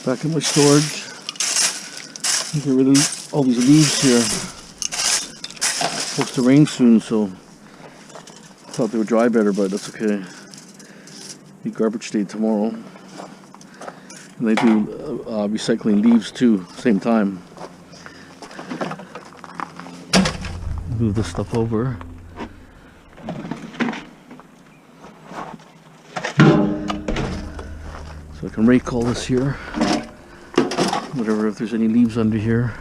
Back in my storage. Get rid of all these leaves here. It's supposed to rain soon, so I thought they would dry better, but that's okay. Be garbage day tomorrow. And they do recycling leaves too, same time. Move this stuff over. So I can rake all this here. Whatever, if there's any leaves under here.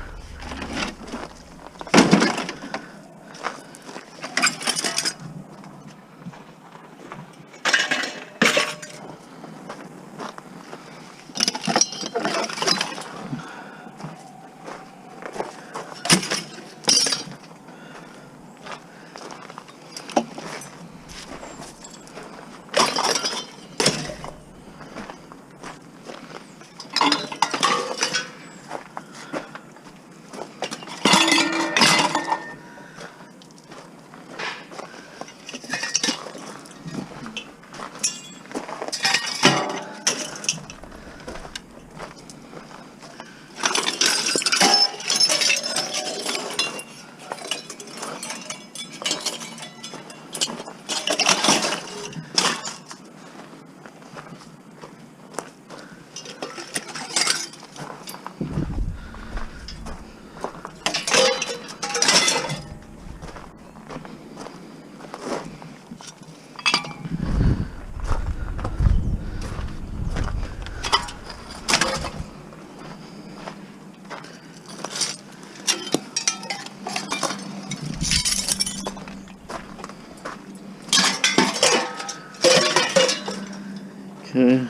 Okay.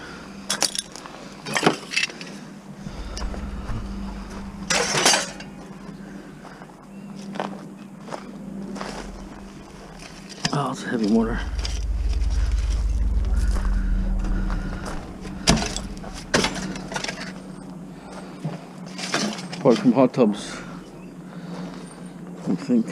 Oh, it's a heavy mortar. Apart from hot tubs, I think.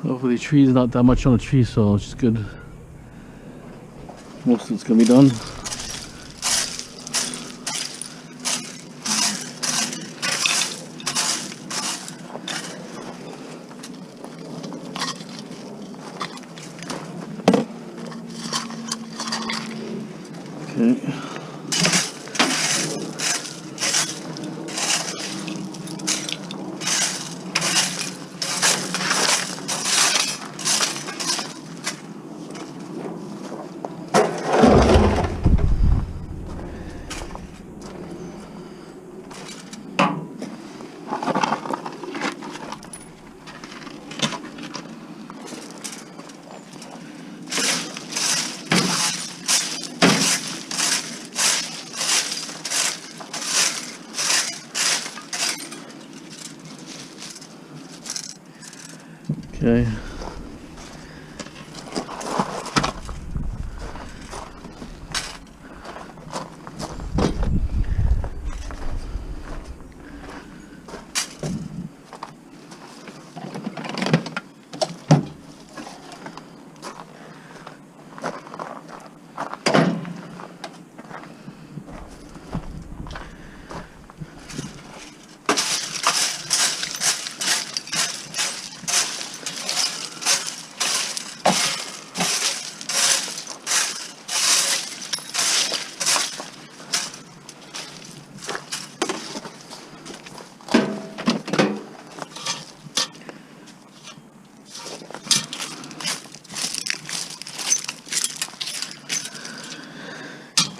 Hopefully the tree's not that much on the tree, so it's just good. Most of it's gonna be done. Okay. Okay.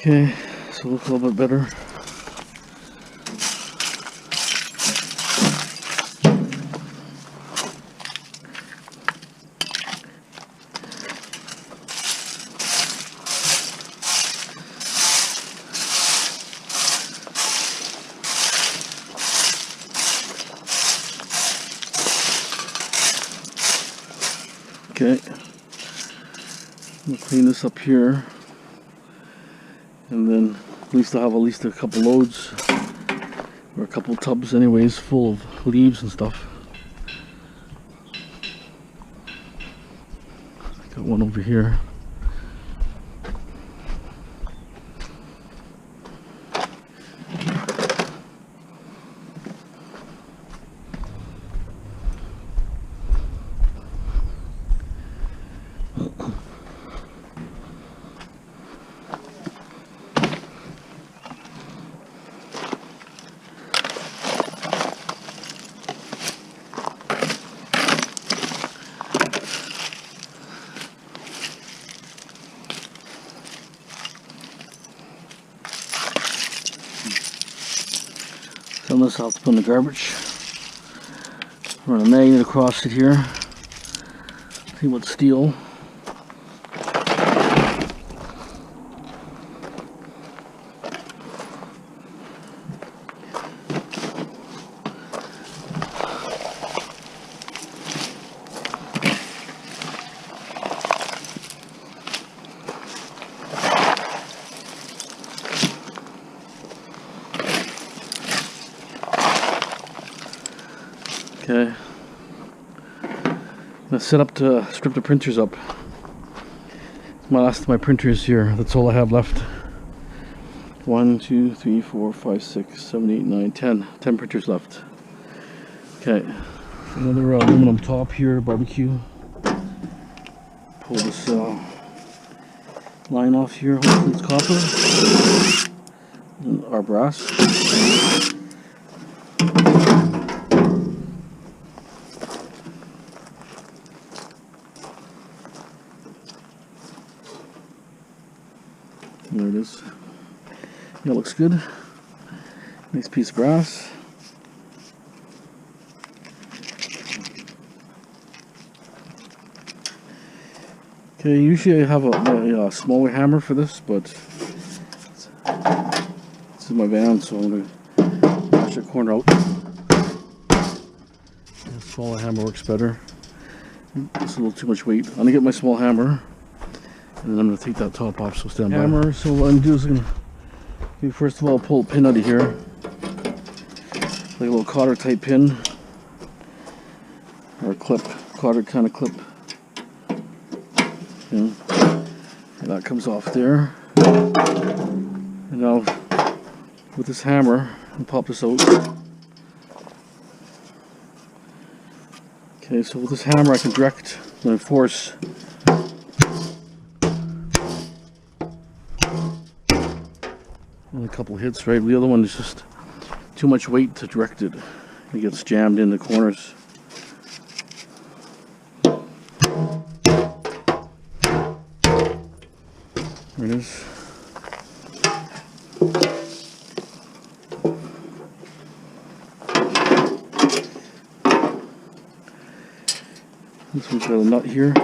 Okay, so it looks a little bit better. Okay, I'm gonna clean this up here, and then at least I'll have at least a couple loads, or a couple tubs anyways, full of leaves and stuff. Got one over here. Some of this I'll have to put in the garbage. Run a magnet across it here. See what's steel. Okay, I'm gonna set up to strip the printers up. My last of my printers here, that's all I have left. 1, 2, 3, 4, 5, 6, 7, 8, 9, 10. 10 printers left. Okay, another aluminum top here, barbecue. Pull this line off here, hopefully it's copper. And our brass. There it is. That looks good. Nice piece of brass. Okay, usually I have a smaller hammer for this, but this is my van, so I'm going to bash the corner out. A smaller hammer works better. It's a little too much weight. I'm going to get my small hammer. And then I'm going to take that top off, so stand by. Hammer, so what I'm going to do is I'm going to first of all pull a pin out of here. Like a little cotter type pin. Or a clip, cotter kind of clip. Okay. And that comes off there. And now with this hammer, I'll pop this out. Okay, so with this hammer I can direct and force. Only a couple hits, right? The other one is just too much weight to direct it. It gets jammed in the corners. There it is. This one's got a nut here.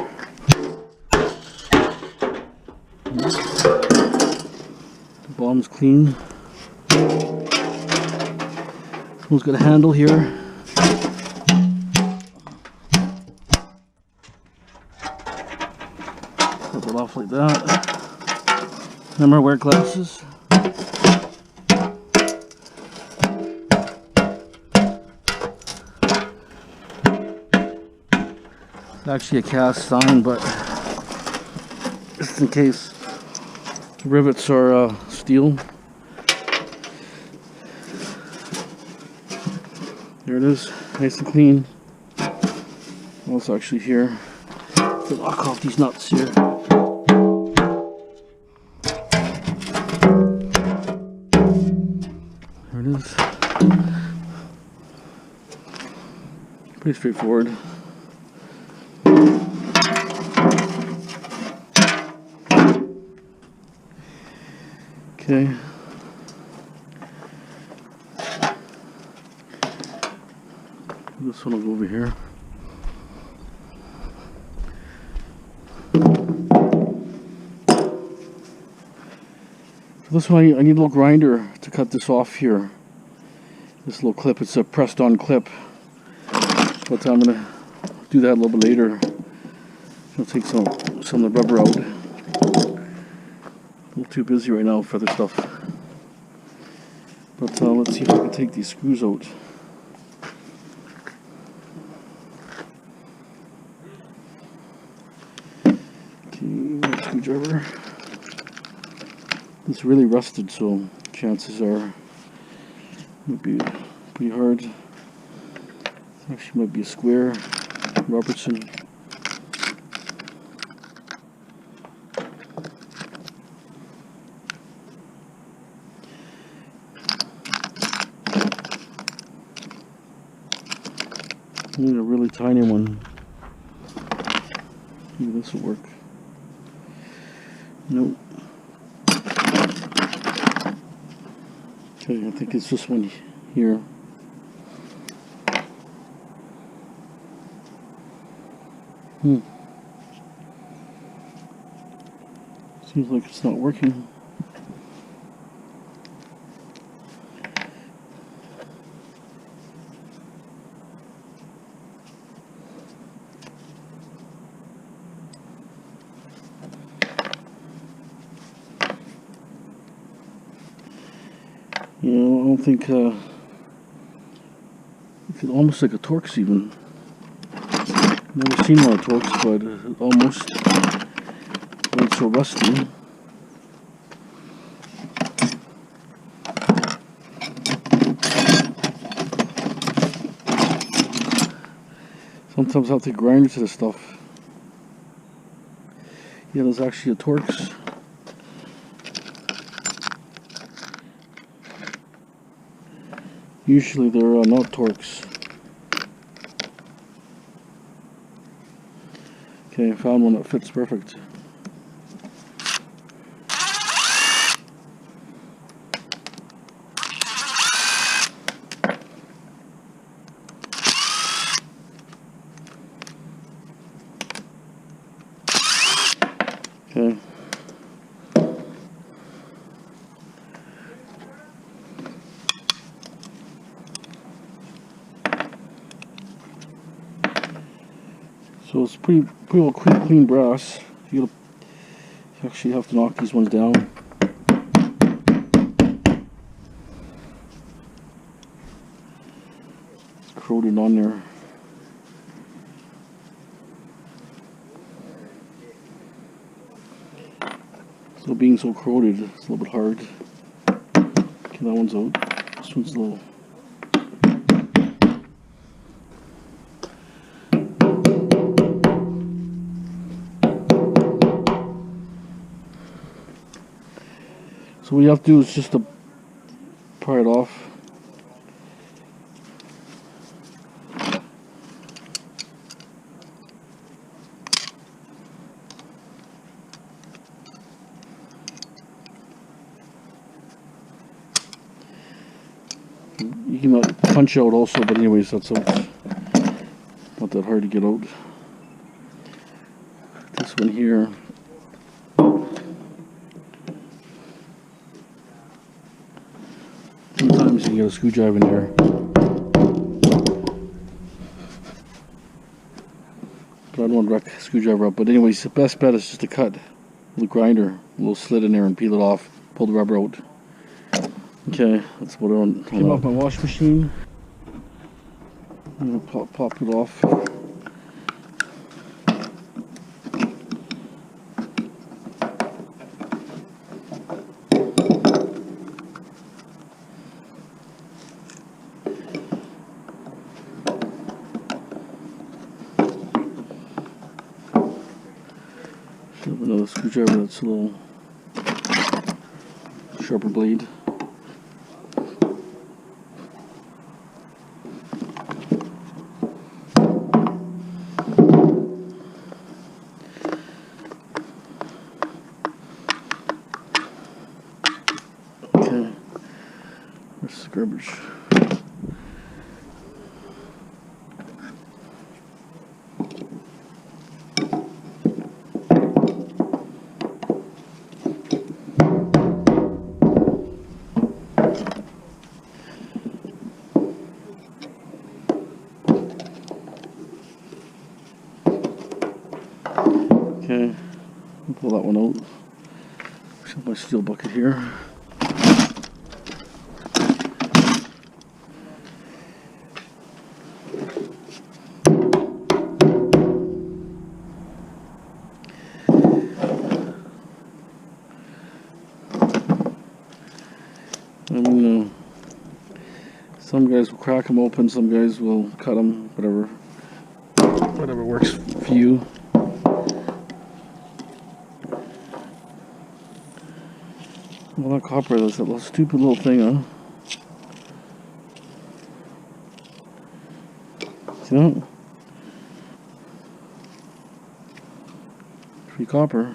Bottom's clean. This one's got a handle here. Flip it off like that. Remember, wear glasses. It's actually a cast iron, but just in case. The rivets are steel. There it is, nice and clean. Also actually here, to lock off these nuts here. There it is. Pretty straightforward. Okay. This one will go over here. For this one, I need a little grinder to cut this off here. This little clip, it's a pressed on clip. But I'm going to do that a little bit later. I'll take some of the rubber out. A little too busy right now for other stuff. But let's see if I can take these screws out. Okay, screwdriver. It's really rusted, so chances are it might be pretty hard. It actually might be a square Robertson. I need a really tiny one. Maybe this will work. Nope. Okay, I think it's this one here. Seems like it's not working. You know, I don't think it's almost like a Torx even. Never seen one of Torx, but almost. It's so rusty. Sometimes I have to grind to this stuff. Yeah, there's actually a Torx. Usually they're not Torx. Okay, I found one that fits perfect. Okay. So it's pretty well clean brass. You actually have to knock these ones down. It's corroded on there. So being so corroded, it's a little bit hard. Okay, that one's out. This one's a little. So what you have to do is just to pry it off. You can punch out also, but anyways, that's out. Not that hard to get out. This one here. Sometimes you can get a screwdriver in there. But I don't want to wreck the screwdriver up. But anyways, the best bet is just to cut with a grinder, a little slit in there and peel it off, pull the rubber out. Okay, that's what I want. Came off my wash machine. I'm gonna pop it off. Have another screwdriver that's a little sharper blade. garbage. Okay, I'll pull that one out. Show my steel bucket here. I mean, some guys will crack them open, some guys will cut them, whatever works for you. Well, that copper, that's that little stupid little thing, huh? See that? Free copper.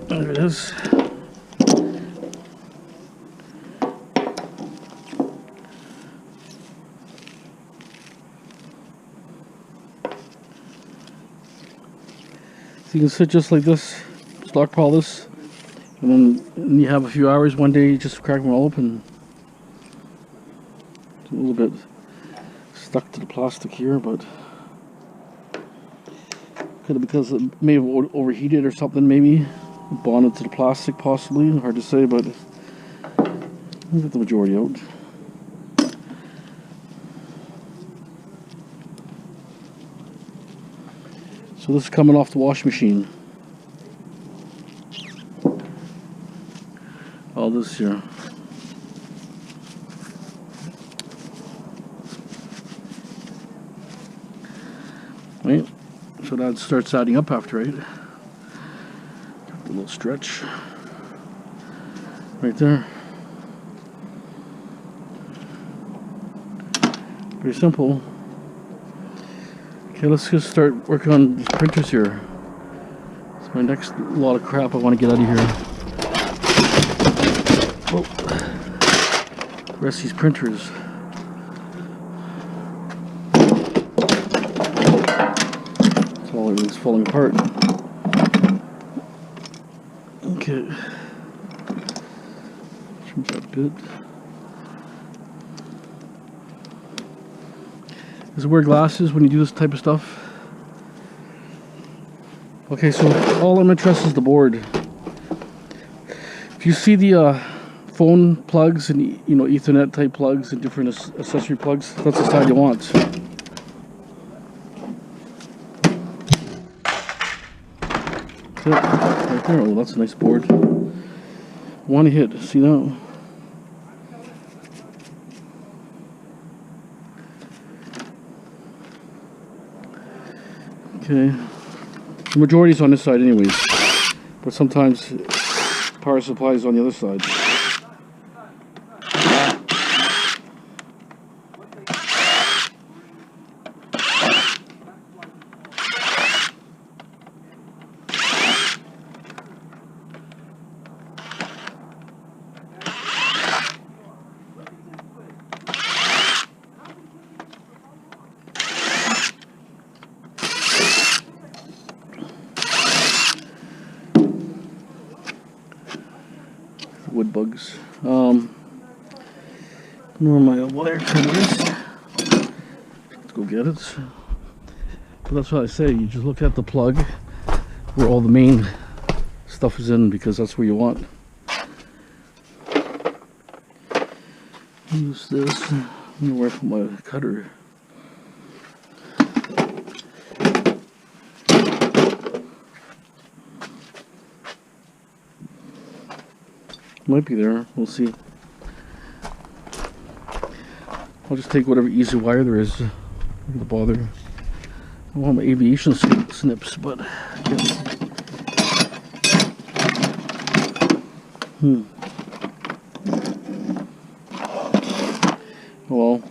There it is. So you can sit just like this, stockpile this, and then you have a few hours one day, you just crack them all open. It's a little bit stuck to the plastic here, but could have, because it may have overheated or something, maybe bonded to the plastic, possibly. Hard to say, but I'll get the majority out. So this is coming off the wash machine. All this here. Right, so that starts adding up after, right? A little stretch right there. Pretty simple. Okay, let's just start working on these printers here. It's my next lot of crap I want to get out of here. Oh, the rest of these printers. It's all, everything's falling apart. Okay. Trim that bit. Does it wear glasses when you do this type of stuff? Okay, so all I'm interested is the board. If you see the phone plugs and Ethernet type plugs and different accessory plugs, that's the side you want. That's it, right there. Oh, that's a nice board. One hit. See that? Okay, the majority is on this side anyways, but sometimes power supply is on the other side. Wood bugs. Where my wire cutter is. Let's go get it. But that's what I say, you just look at the plug where all the main stuff is in, because that's where you want. Use this. I don't know where I put my cutter. Might be there. We'll see. I'll just take whatever easy wire there is. Not bother. I want my aviation snips, but well,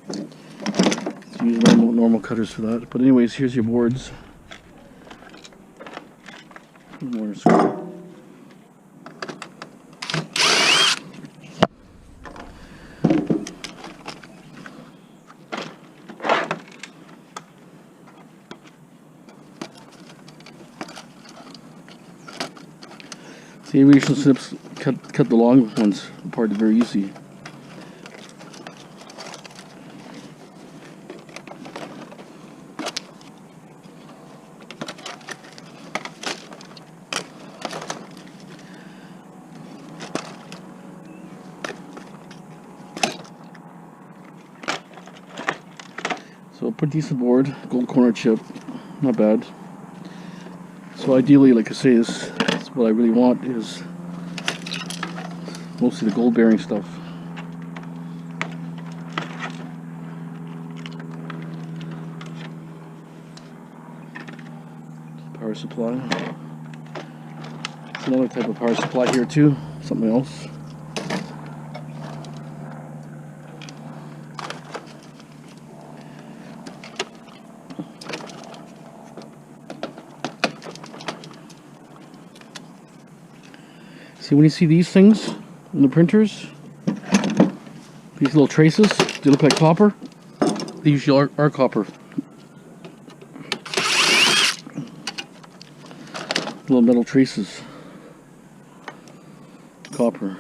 let's use normal cutters for that. But anyways, here's your boards. More square. The aviation snips cut the long ones apart very easy. So pretty decent board, gold corner chip, not bad. So ideally, like I say, this what I really want is mostly the gold bearing stuff. Power supply. It's another type of power supply here too, something else. See, when you see these things in the printers, these little traces, they look like copper. They usually are copper. Little metal traces. Copper.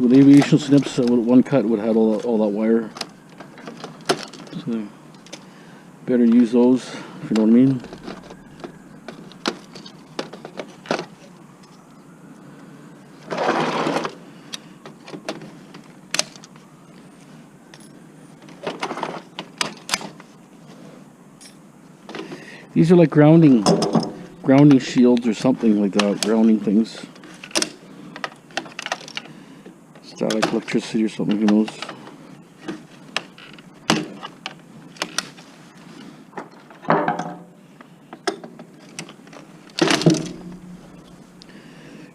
With aviation snips, one cut would have all that wire. So better use those, if you know what I mean. These are like grounding shields or something like that, grounding things. Static electricity or something, who knows.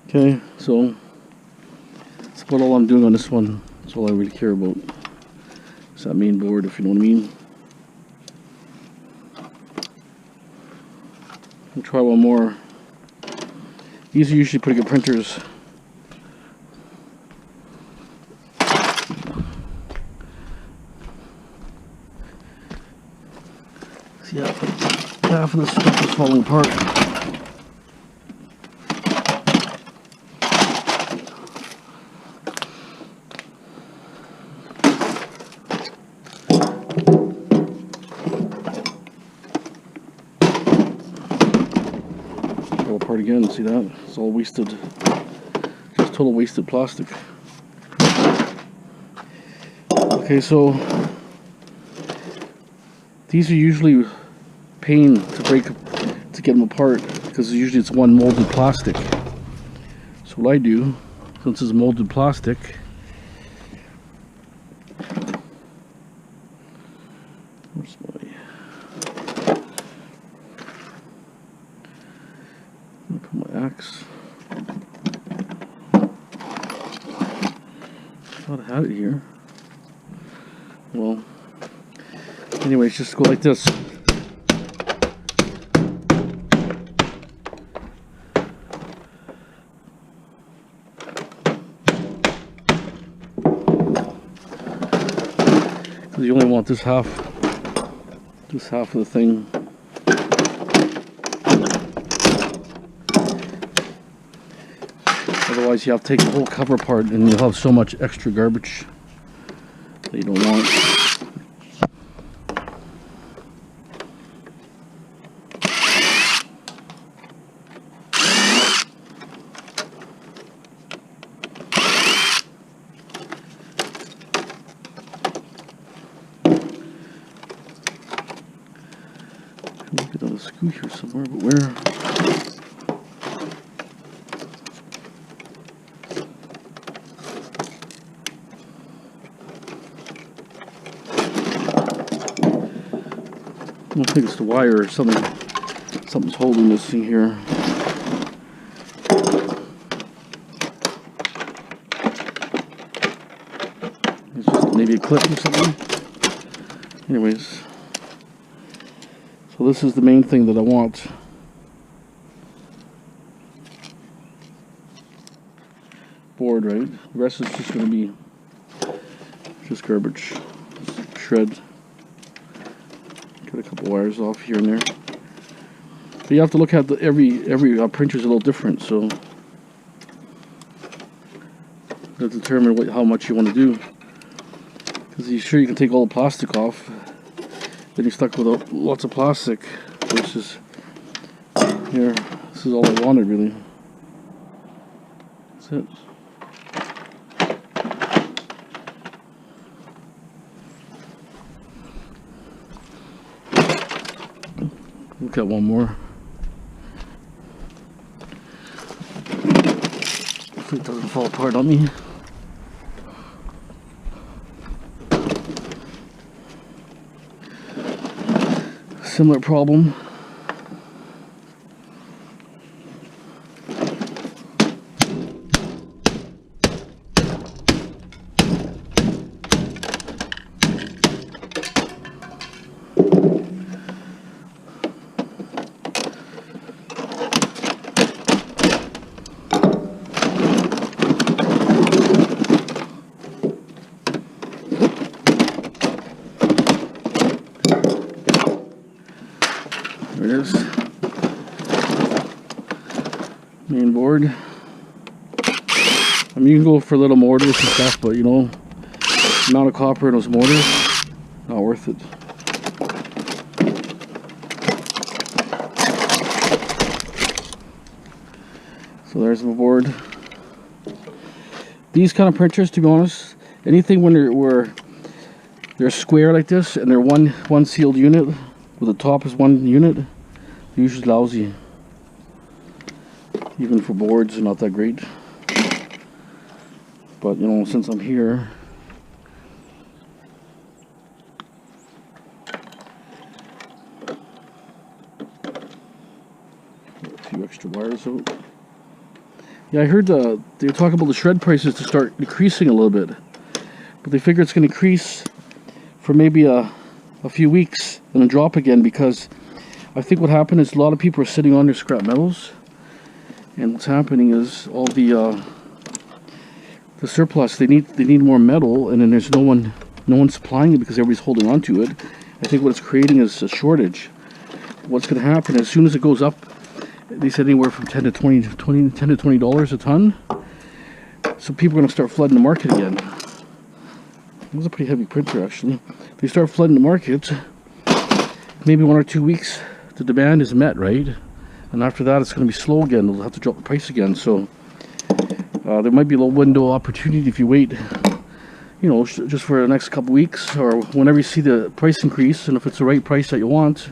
Okay, so that's about all I'm doing on this one. That's all I really care about. It's that main board, if you know what I mean. I'll try one more. These are usually pretty good printers. Yeah, half of this stuff is falling apart. Fell apart again, see that? It's all wasted. Just total wasted plastic. Okay, so these are usually pain to get them apart because usually it's one molded plastic. So what I do, since it's molded plastic, where's my, put my axe. I thought I had it here. Well, anyways, just go like this. Because you only want this half of the thing. Otherwise, you have to take the whole cover apart, and you'll have so much extra garbage that you don't want. Get another screw here somewhere, but where? I don't think it's the wire or something. Something's holding this thing here. It's just maybe a clip or something. Anyways, so this is the main thing that I want. Board, right? The rest is just going to be just garbage. Just shred. Got a couple wires off here and there. But you have to look at every printer is a little different, so you have to determine how much you want to do. Because you sure you can take all the plastic off, then you're stuck with lots of plastic. Versus here, this is all I wanted really. That's it. Look at one more. Hopefully it doesn't fall apart on me. Similar problem. There it is. Main board. I mean, you can go for little mortars and stuff, but you know, the amount of copper in those mortars, not worth it. So there's the board. These kind of printers, to be honest, anything when they're square like this and they're one sealed unit, where the top is one unit, they're usually lousy. Even for boards, they're not that great. But you know, since I'm here, a few extra wires out. Yeah, I heard they were talking about the shred prices to start decreasing a little bit, but they figure it's going to increase for maybe a few weeks and then drop again, because I think what happened is a lot of people are sitting on their scrap metals, and what's happening is all the surplus, they need more metal, and then there's no one supplying it because everybody's holding on to it. I think what it's creating is a shortage. What's going to happen as soon as it goes up, they said anywhere from $10 to $20 a ton, so people are going to start flooding the market again. It was a pretty heavy printer actually. They start flooding the market, maybe 1 or 2 weeks the demand is met, right? And after that it's going to be slow again. They'll have to drop the price again. So there might be a little window of opportunity if you wait, you know, just for the next couple weeks, or whenever you see the price increase, and if it's the right price that you want,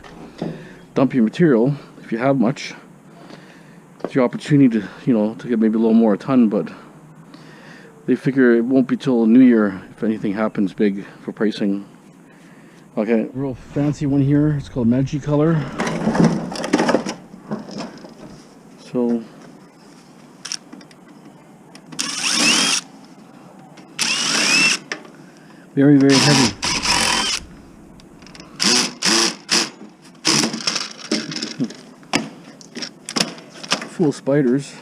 dump your material if you have much. It's your opportunity to, you know, to get maybe a little more a ton, but they figure it won't be till New Year if anything happens big for pricing. Okay, real fancy one here. It's called Magicolor. So very, very heavy. Full of spiders.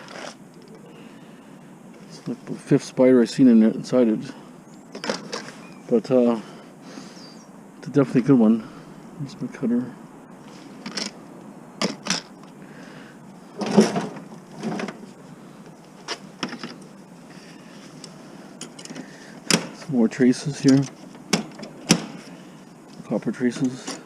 It's like the 5th spider I've seen inside it. But it's a definitely good one. Here's my cutter. Some more traces here. Copper traces.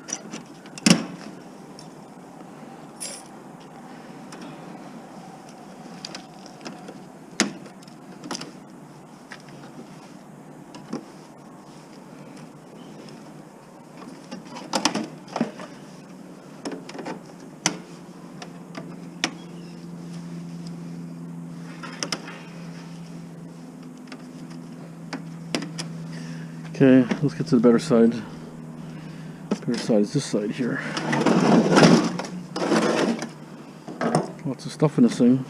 Okay, let's get to the better side. Better side is this side here. Lots of stuff in this thing.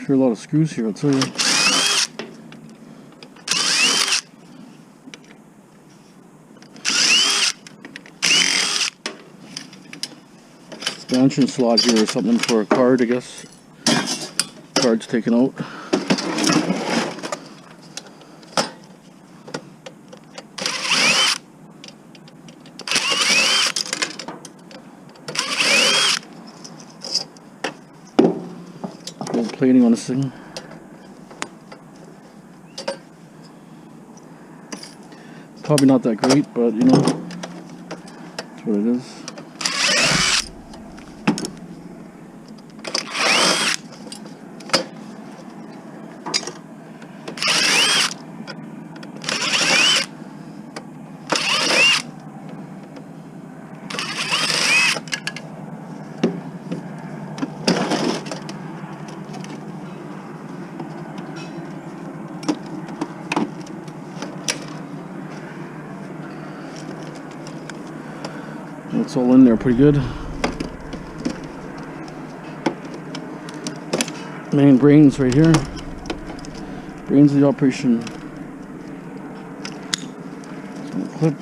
Sure, a lot of screws here, I'll tell you. Expansion slot here or something for a card, I guess. Card's taken out. Gold plating on this thing. Probably not that great, but you know, that's what it is. It's all in there pretty good. Main brains right here. Brains of the operation. Clip.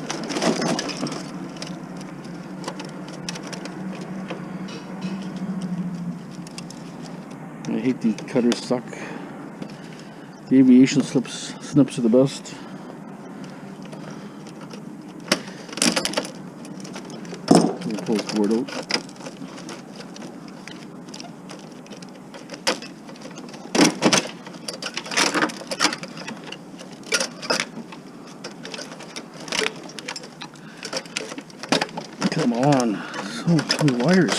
I hate these cutters, suck. The aviation snips are the best. Pull this board out. Come on, so many wires.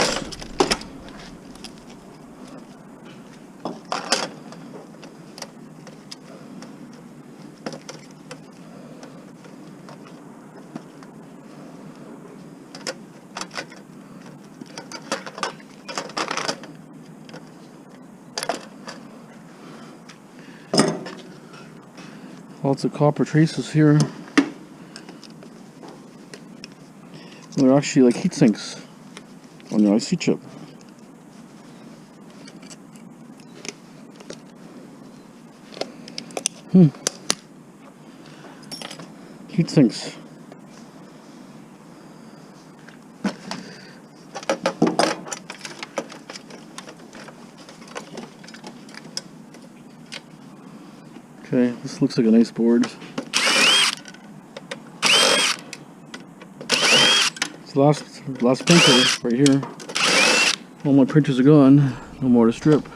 Lots of copper traces here. They're actually like heat sinks on the IC chip. Heat sinks. Okay, this looks like a nice board. It's the last printer right here. All my printers are gone. No more to strip.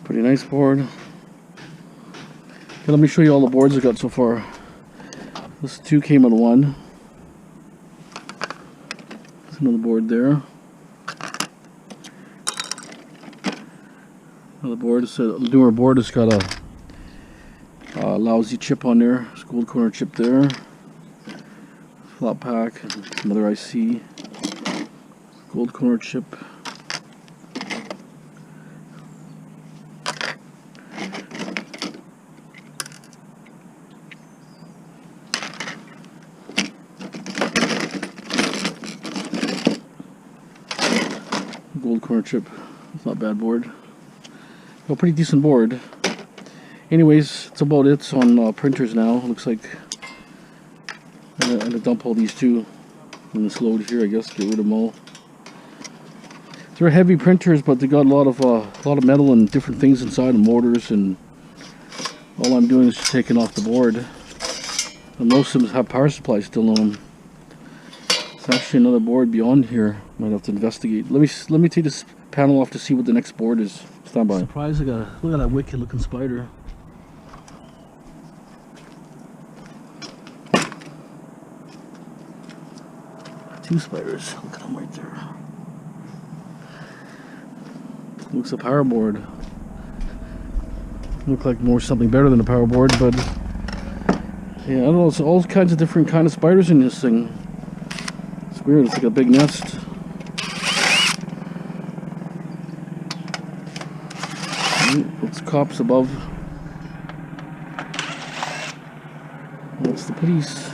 Pretty nice board. Okay, let me show you all the boards I got so far. This two came out of one. There's another board there. Another board. It's a newer board. It's got a lousy chip on there. It's a gold corner chip there. Flat pack. Another IC. Gold corner chip. Gold corner chip. It's not a bad board. A pretty decent board. Anyways, that's about it on printers now. Looks like I'm gonna dump all these two in this load here. I guess get rid of them all. They're heavy printers, but they got a lot of metal and different things inside, and motors and all I'm doing is just taking off the board. And most of them have power supplies still on them. It's actually another board beyond here. Might have to investigate. Let me take this panel off to see what the next board is. Stand by. Surprised I got a look at that wicked looking spider. Two spiders. Look at them right there. Looks a power board. Look like more something better than a power board, but yeah, I don't know. It's all kinds of different kind of spiders in this thing. It's weird. It's like a big nest. It's cops above. That's the police.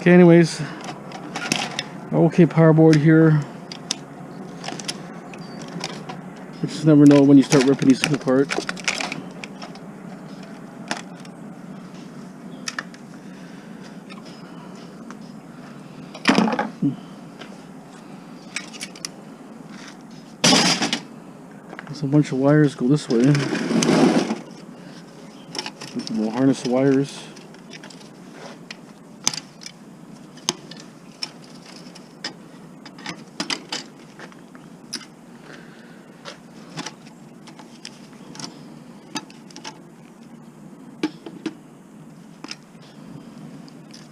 Okay, anyways, okay, power board here. You just never know when you start ripping these things apart. There's a bunch of wires go this way. We'll harness the wires.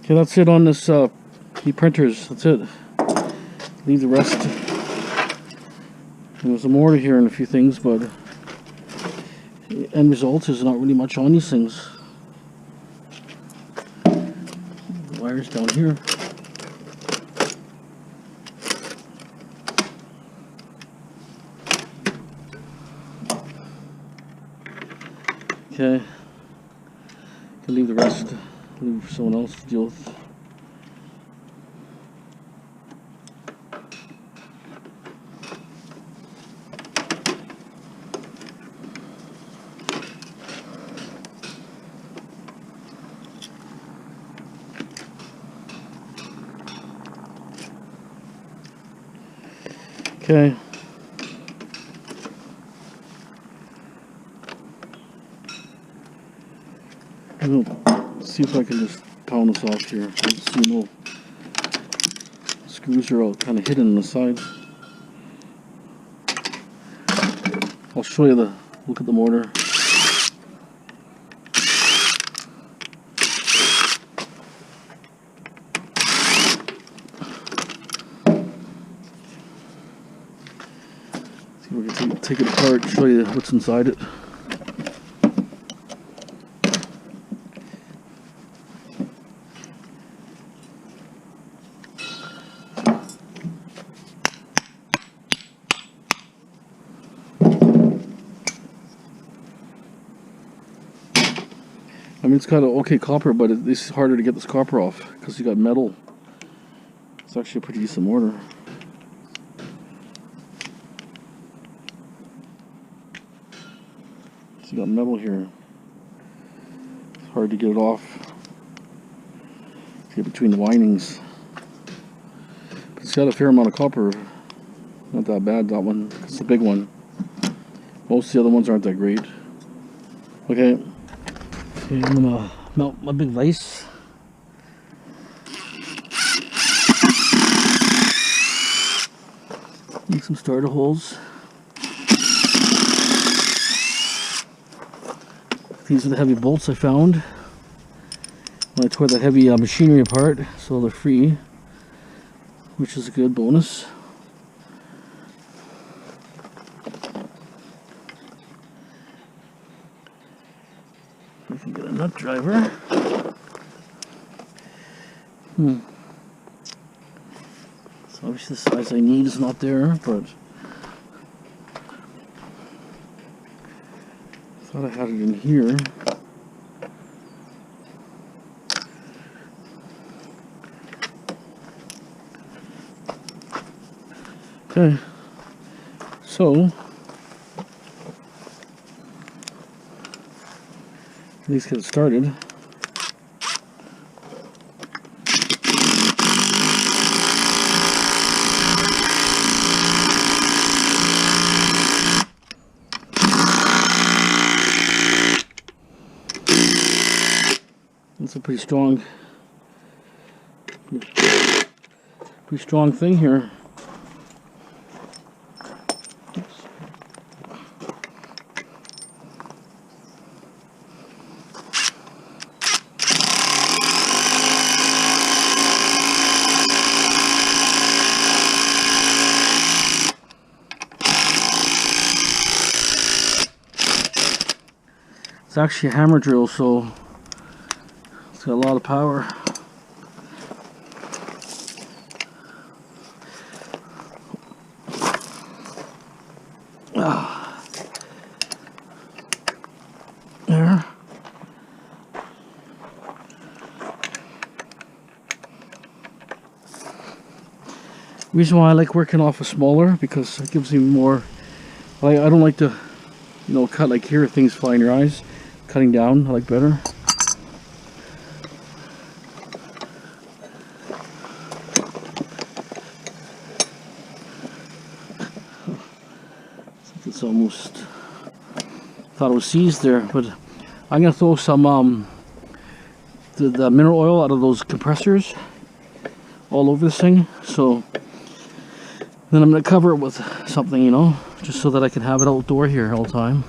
Okay, that's it on this the printers. That's it. Leave the rest. There's some more here and a few things, but the end result is not really much on these things. The wires down here. Okay. Can leave the rest. Leave for someone else to deal with. Okay. See if I can just pound this off here. See, no screws are all kind of hidden on the side. I'll show you the look at the mortar. See if we can take it apart and show you what's inside it. I mean, it's got okay copper, but it's harder to get this copper off because you got metal. It's actually a pretty decent mortar. So you got metal here. It's hard to get it off. To get between the windings. But it's got a fair amount of copper. Not that bad, that one. It's a big one. Most of the other ones aren't that great. Okay. Okay, I'm gonna melt my big vise. Make some starter holes. These are the heavy bolts I found when I tore that heavy machinery apart, so they're free, which is a good bonus. We can get a nut driver. So obviously the size I need is not there, but I thought I had it in here. Okay, so At least get it started. It's a pretty strong thing here. Oops. It's actually a hammer drill, so it's got a lot of power. There. Reason why I like working off a smaller, because it gives me more. I don't like to, you know, cut like here, things fly in your eyes. Cutting down, I like better. It's almost, thought it was seized there, but I'm gonna throw some the mineral oil out of those compressors all over this thing. So then I'm gonna cover it with something, you know, just so that I can have it outdoor here all the time.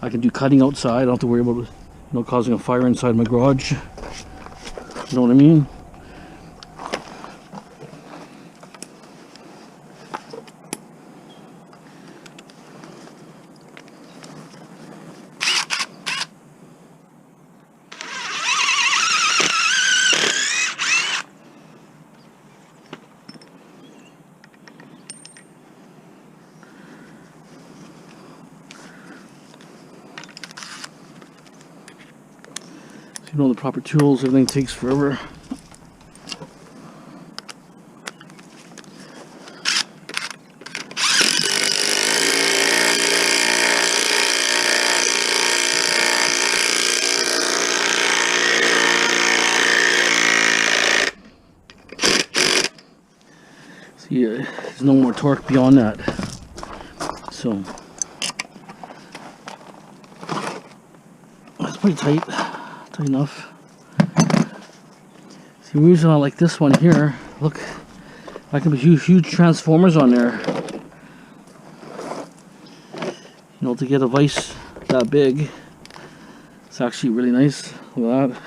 I can do cutting outside. I don't have to worry about, you know, causing a fire inside my garage. You know what I mean? You know, the proper tools, everything takes forever. See, there's no more torque beyond that. So that's pretty tight. Tight enough. See, the reason I like this one here, look, I can put huge transformers on there. You know, to get a vise that big, it's actually really nice. Look at that.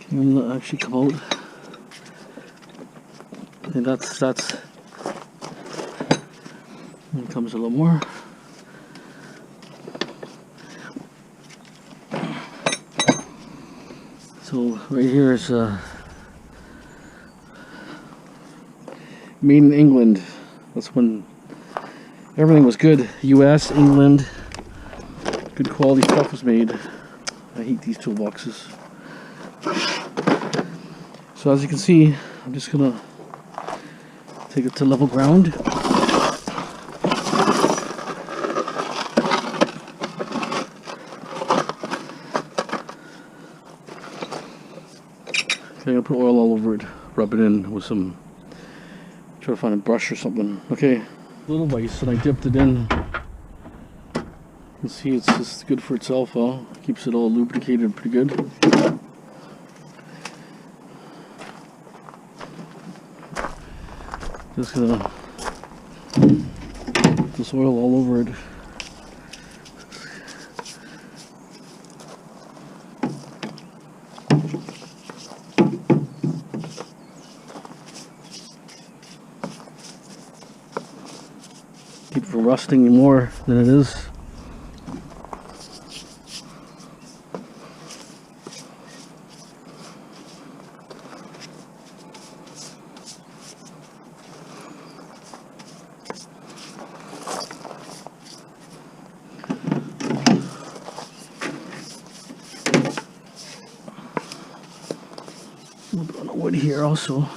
Can you actually come out? Okay, that's. Here comes a little more. So right here is made in England. That's when everything was good. US, England, good quality stuff was made. I hate these toolboxes. So as you can see, I'm just gonna take it to level ground. Okay, I'm gonna put oil all over it, rub it in with some, try to find a brush or something. Okay, little vise, and I dipped it in. You can see it's just good for itself, huh? Keeps it all lubricated pretty good. Just gonna put this oil all over it. Keep it from rusting more than it is. A little bit on the wood here also.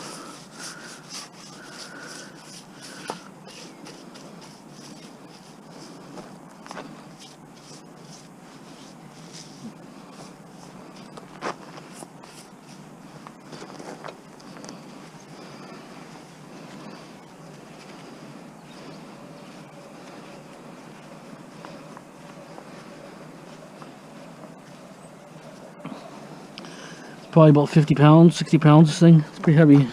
Probably about 50 pounds, 60 pounds, this thing. It's pretty heavy.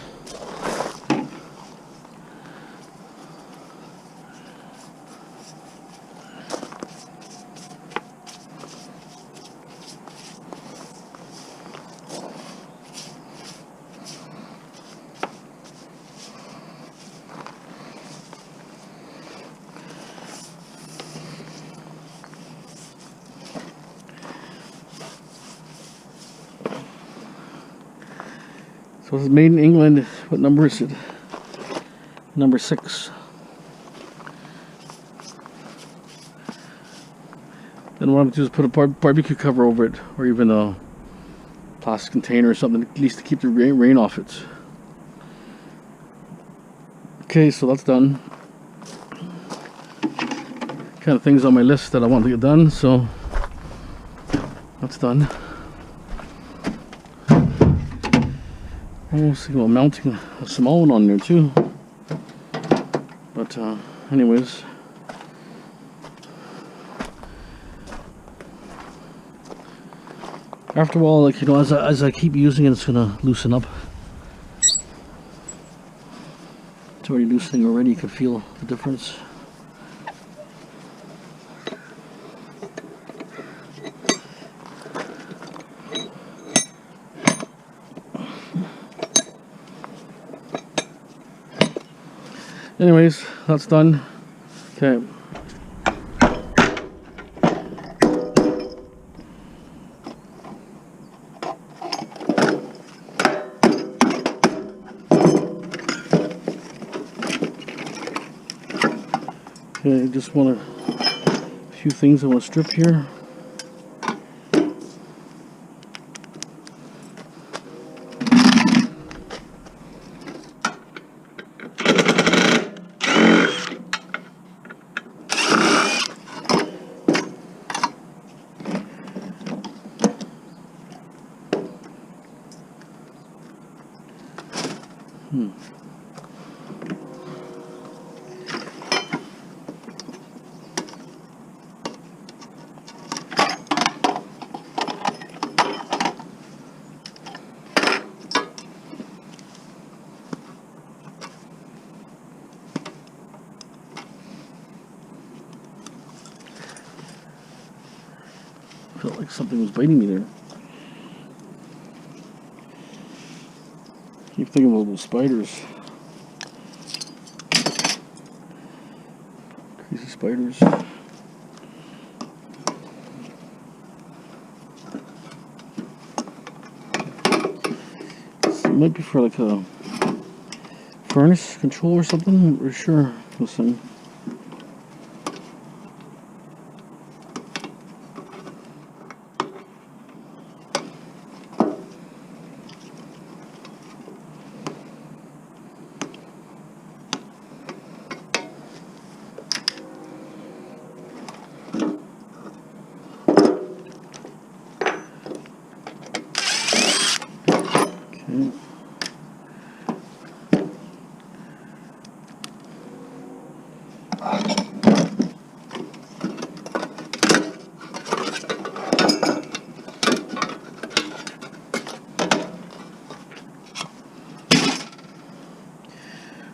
So it's made in England. What number is it? Number 6. Then what I'm going to do is put a barbecue cover over it, or even a plastic container or something, at least to keep the rain off it. Okay, so that's done. Kind of things on my list that I want to get done, so that's done. I was thinking about mounting a small one on there too, but anyways, after a while, like, you know, as I keep using it, it's gonna loosen up. It's already loosening already. You can feel the difference. Anyways, that's done. Okay. Okay, just want a few things I want to strip here. Felt like something was biting me there. Keep thinking about those spiders. Crazy spiders. It might be for like a furnace control or something. I'm not sure. This thing.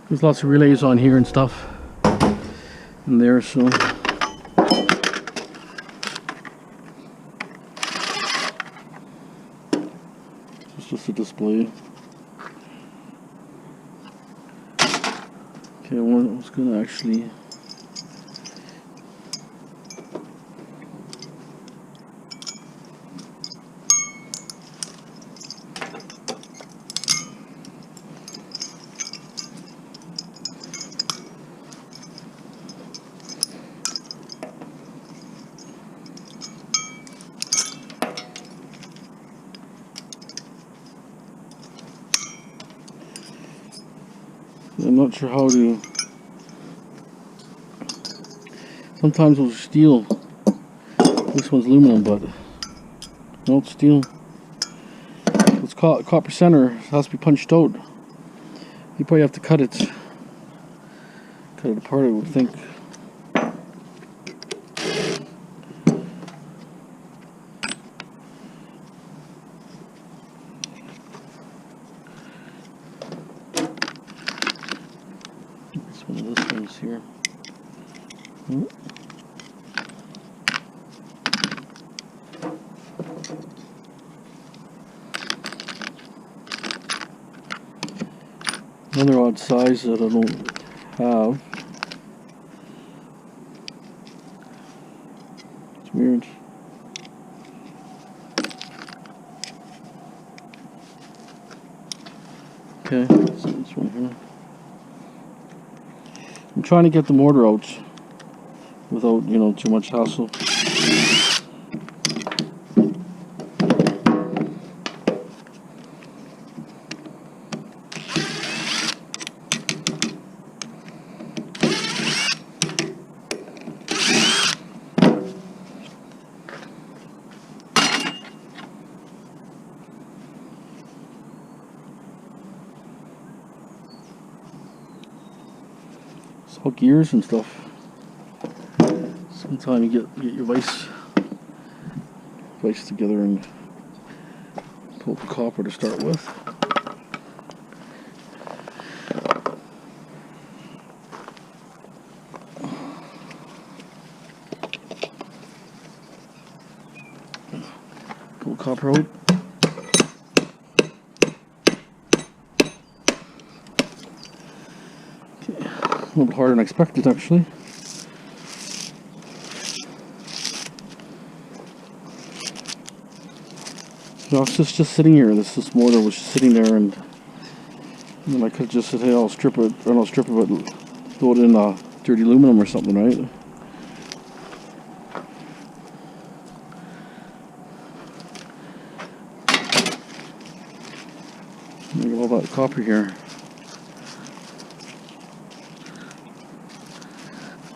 There's lots of relays on here and stuff in there, so it's just a display. Okay, I was gonna actually I'm not sure how to. Sometimes those are steel. This one's aluminum, but no, it's steel. It's copper center. It has to be punched out. You probably have to cut it apart, I would think. this here. Oh. Another odd size that I don't have. It's weird. Okay, so this one here. I'm trying to get the mortar out without, you know, too much hassle. It's all gears and stuff. Sometimes you get your vise together and pull the copper to start with. Pull the copper out. A little harder than I expected, actually. So it's just sitting here. This mortar was just sitting there, and then I could have just said, "Hey, I'll strip it," or not strip it, but throw it in dirty aluminum or something, right? Look at all that copper here.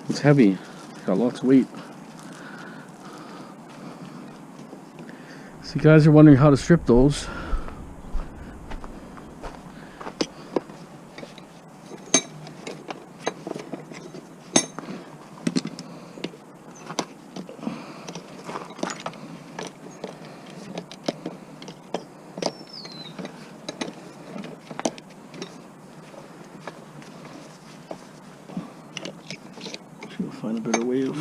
It's heavy. It's got lots of weight. So you guys are wondering how to strip those. We'll find a better way of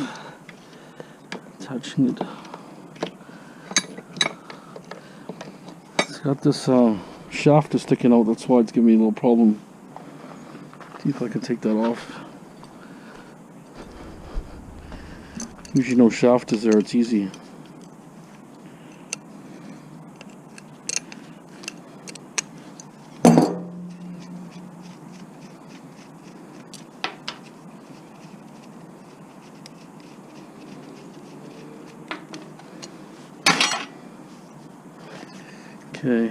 attaching it. It's got this shaft is sticking out, that's why it's giving me a little problem. See if I can take that off. Usually no shaft is there, it's easy. Okay.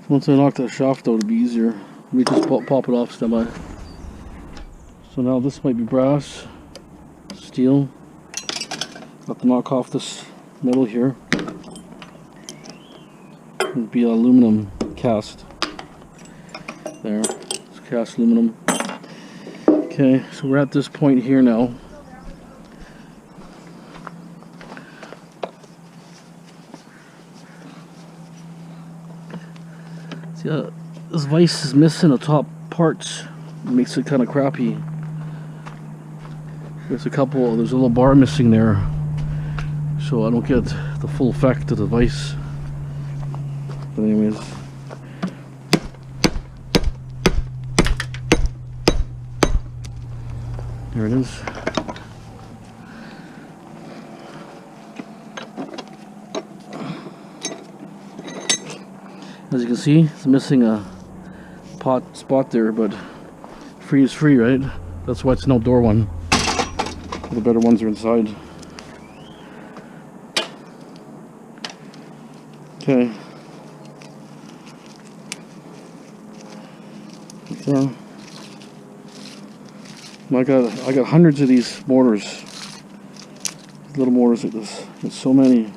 Once I knock that shaft out, it'll be easier. Let me just pop it off, stand by. So now this might be brass, steel. Got to knock off this metal here. It'll be aluminum cast. There, it's cast aluminum. Okay, so we're at this point here now. Yeah, this vise is missing the top parts. It makes it kind of crappy. There's a little bar missing there, so I don't get the full effect of the vise. But anyways, there it is. As you can see, it's missing a spot there, but free is free, right? That's why it's an outdoor one. The better ones are inside. Okay. Yeah. I got hundreds of these mortars. Little mortars like this. There's so many.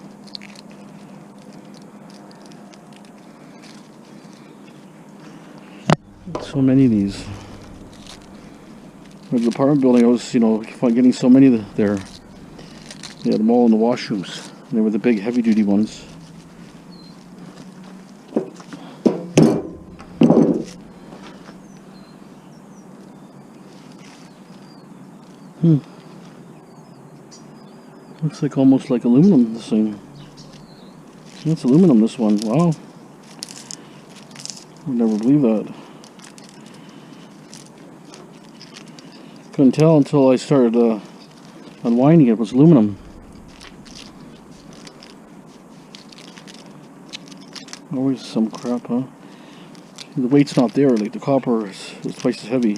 So many of these. With the apartment building, I was, getting so many there. They had them all in the washrooms. And they were the big, heavy-duty ones. Looks like almost like aluminum, this thing. It's aluminum, this one. Wow. I'd never believe that. Couldn't tell until I started unwinding it. It was aluminum. Always some crap, huh? The weight's not there. Like the copper is twice as heavy.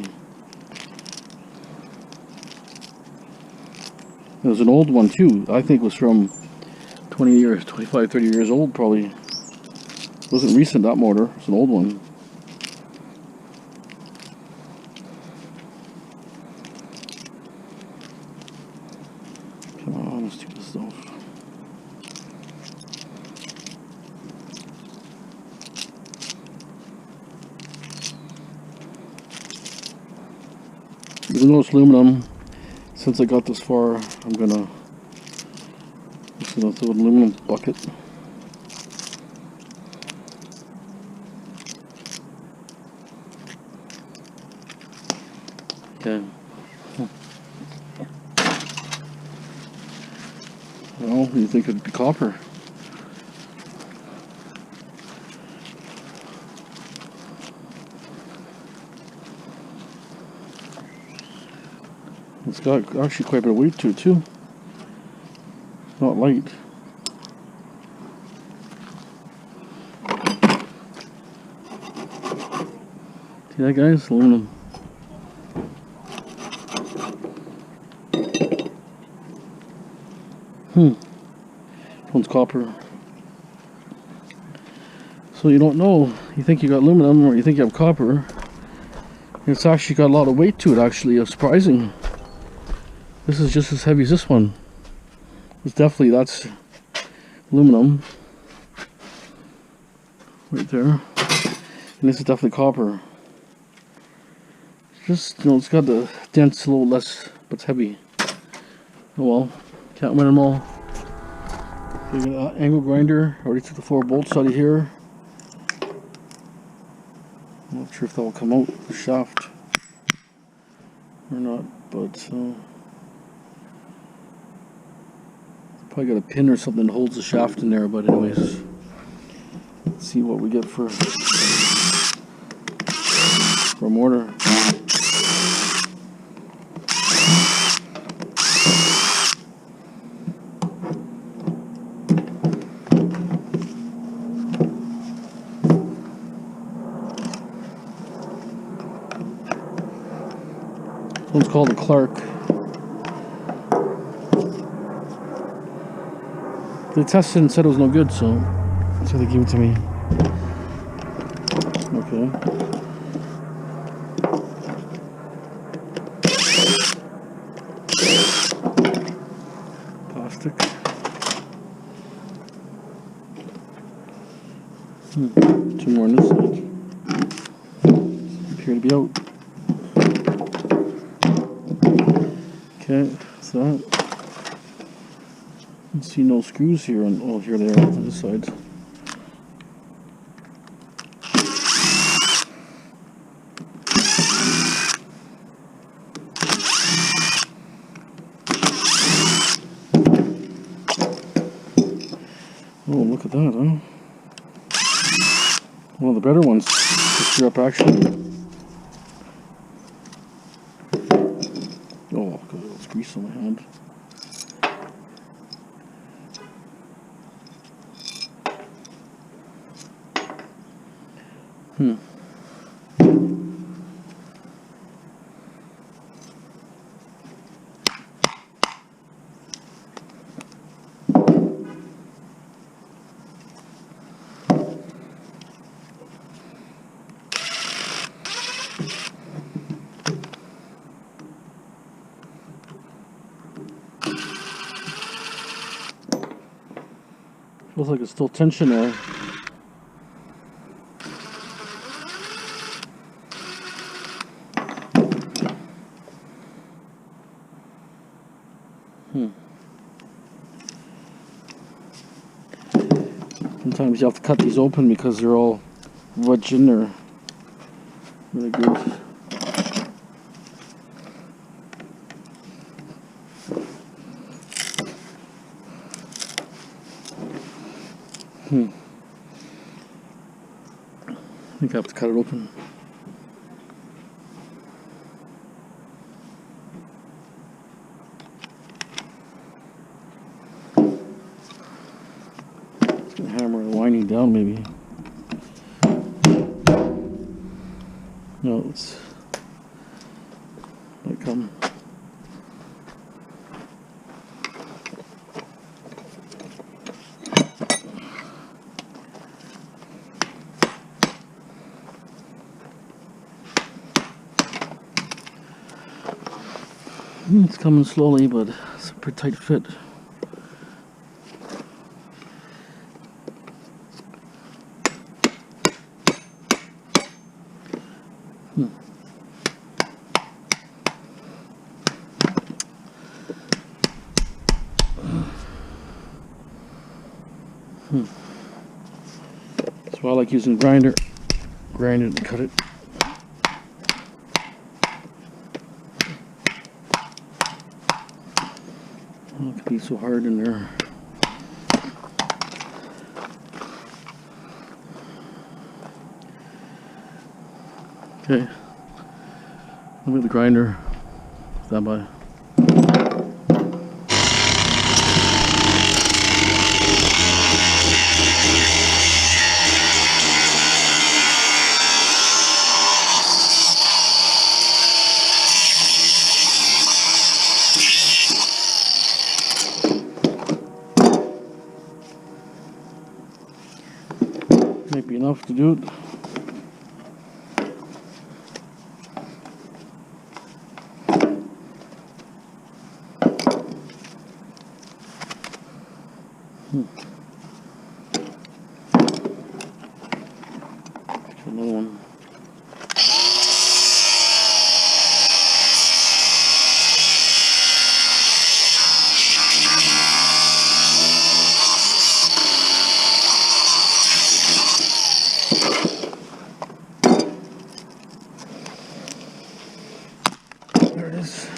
It was an old one too. I think it was from 20 years, 25, 30 years old probably. It wasn't recent, that mortar. It's an old one. Come on, let's do this stuff. Even though it's aluminum, since I got this far, I'm gonna throw an aluminum bucket. Okay. Well, you think it'd be copper? It's got actually quite a bit of weight to it too. Not light. See that, guys? Aluminum. One's copper. So you don't know. You think you got aluminum or you think you have copper. It's actually got a lot of weight to it, actually. Surprising. This is just as heavy as this one. It's definitely, that's aluminum. Right there. And this is definitely copper. It's just, it's got the dents a little less, but it's heavy. Oh well. Can't win them all. Angle grinder. Already took the 4 bolts out of here. I'm not sure if that will come out the shaft or not, but probably got a pin or something that holds the shaft in there. But anyways, let's see what we get for a mortar. One's called a Clark. They tested and said it was no good, so that's why they gave it to me. Okay. Plastic. 2 more on this side. Appear to be out. Okay, so that. See no screws here on, oh, here they are on this side. Oh, look at that, huh? One of the better ones to screw up actually. Oh, got a little grease on my hand. Feels like it's still tension there. Sometimes you have to cut these open because they're all wedged in there. Really good. I think I have to cut it open. It's gonna hammer the winding down, maybe. No, it's might come. It's coming slowly, but it's a pretty tight fit. So I like using grinder. Grind it and cut it. Oh, it could be so hard in there. Okay. Look at the grinder. Stand by. Might be enough to do it. Another one. There it is.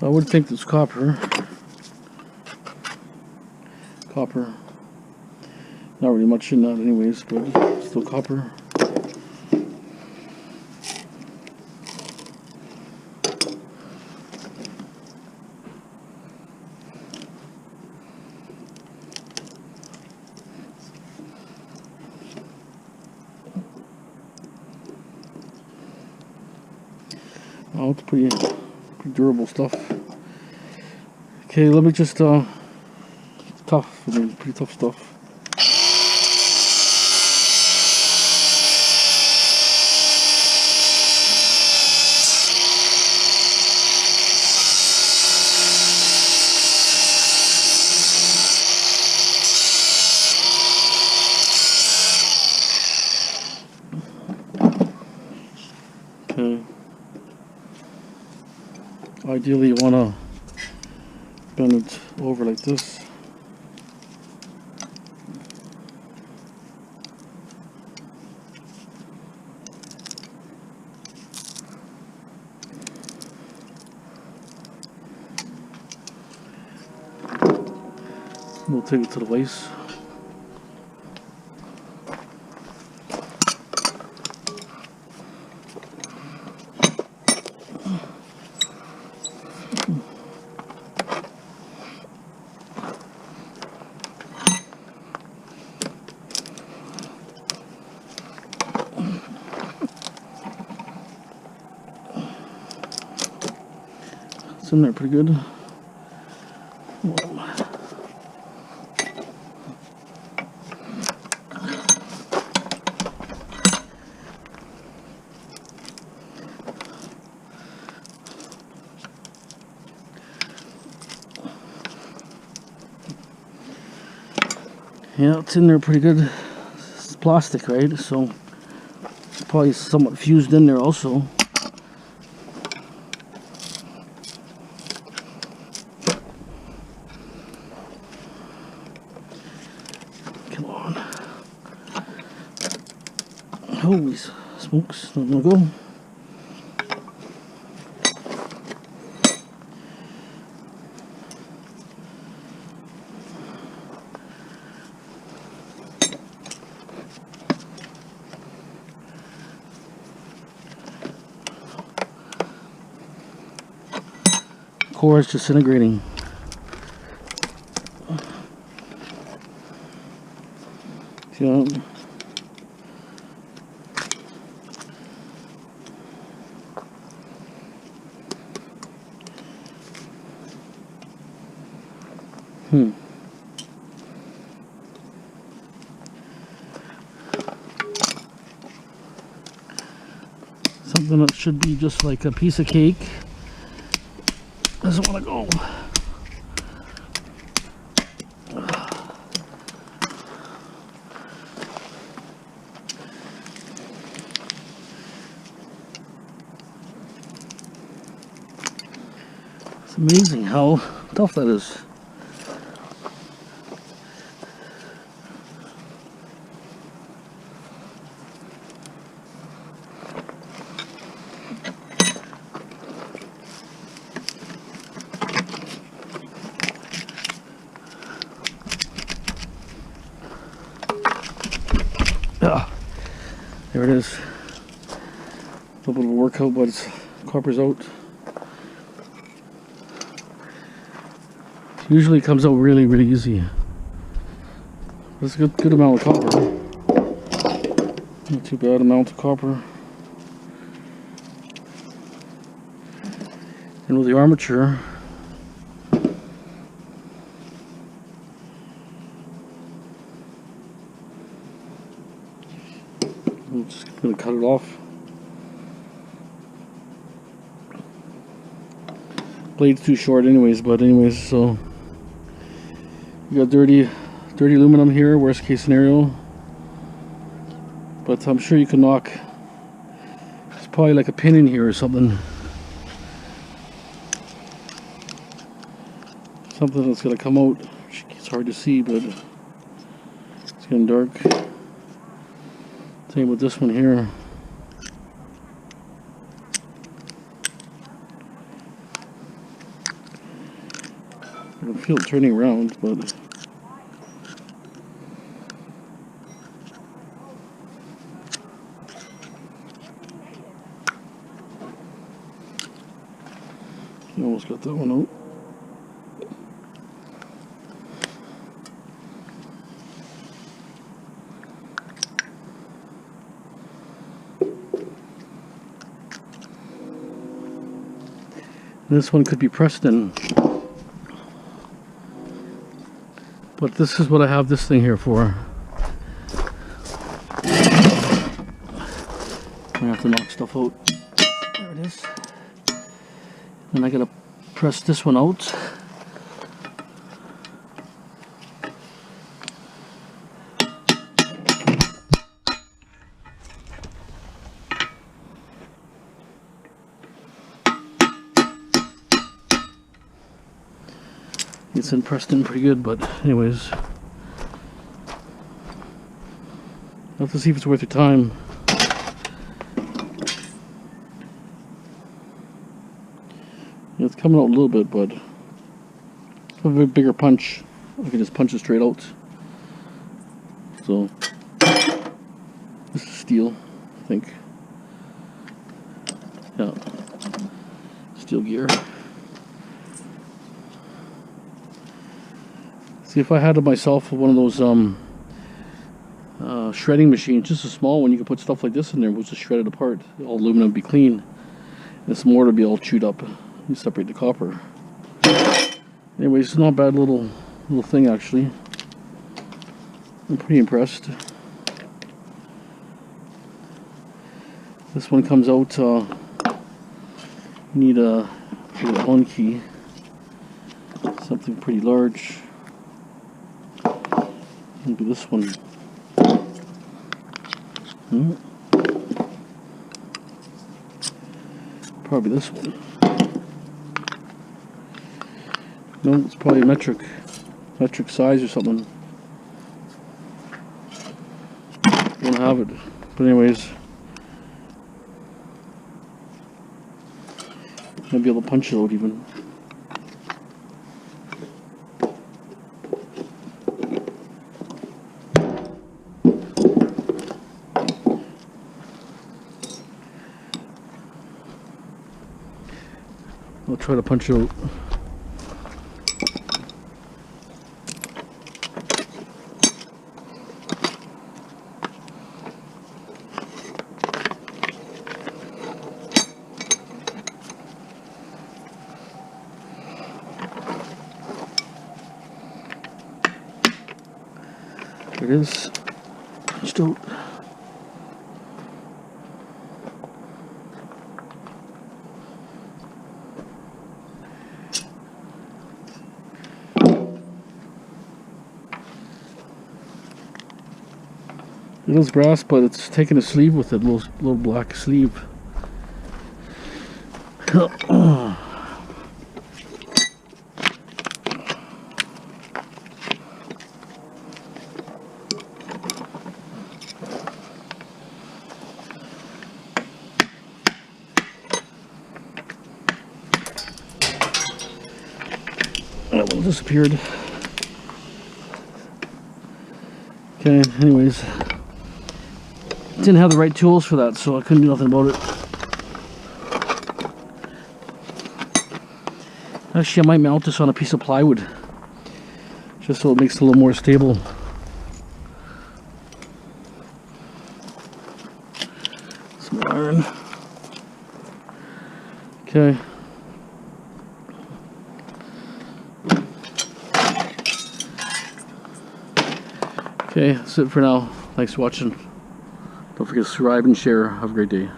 I would think it's copper. Copper. Not really much in that anyways, but still copper. Oh, it's pretty durable stuff. Okay, let me just tough, I mean, pretty tough stuff. Okay. Ideally you want to bend it over like this. We'll take it to the vise. It's in there pretty good. We'll Yeah, it's in there pretty good. It's plastic, right? So it's probably somewhat fused in there also. Come on. Holy smokes, not gonna go. Core is disintegrating. Yeah. Something that should be just like a piece of cake doesn't want to go. It's amazing how tough that is. There it is. A little bit of a workout, but it's copper's out. Usually it comes out really, really easy. That's a good amount of copper. Not too bad amount of copper. And with the armature, I'm just going to cut it off. Blade's too short anyways, so you got dirty aluminum here, worst case scenario. But I'm sure you can knock, there's probably like a pin in here or something. Something that's going to come out. It's hard to see, but it's getting dark. Same with this one here. I can feel it turning around, but you almost got that one out. This one could be pressed in, but this is what I have this thing here for. I have to knock stuff out. There it is. Then I gotta press this one out. It's in pressed in pretty good, but anyways, I'll have to see if it's worth your time. Yeah, it's coming out a little bit, but a bit bigger punch. I can just punch it straight out. So this is steel, I think. Yeah, steel gear. See, if I had myself one of those shredding machines, just a small one, you could put stuff like this in there, which is shredded apart. All aluminum would be clean. This mortar would be all chewed up. You separate the copper. Anyways, it's not a bad little thing actually. I'm pretty impressed. This one comes out. You need a Allen key, something pretty large. Maybe this one. Probably this one. No, it's probably metric size or something. Don't have it. But anyways, might be able to punch it out even. I'll try to punch it out. There it is. Punched out. It is brass, but it's taking a sleeve with it, little black sleeve. That one disappeared. Okay, anyways. Didn't have the right tools for that, so I couldn't do nothing about it. Actually, I might mount this on a piece of plywood, just so it makes it a little more stable. Some iron. Okay. Okay, that's it for now. Thanks for watching. Don't forget to subscribe and share. Have a great day.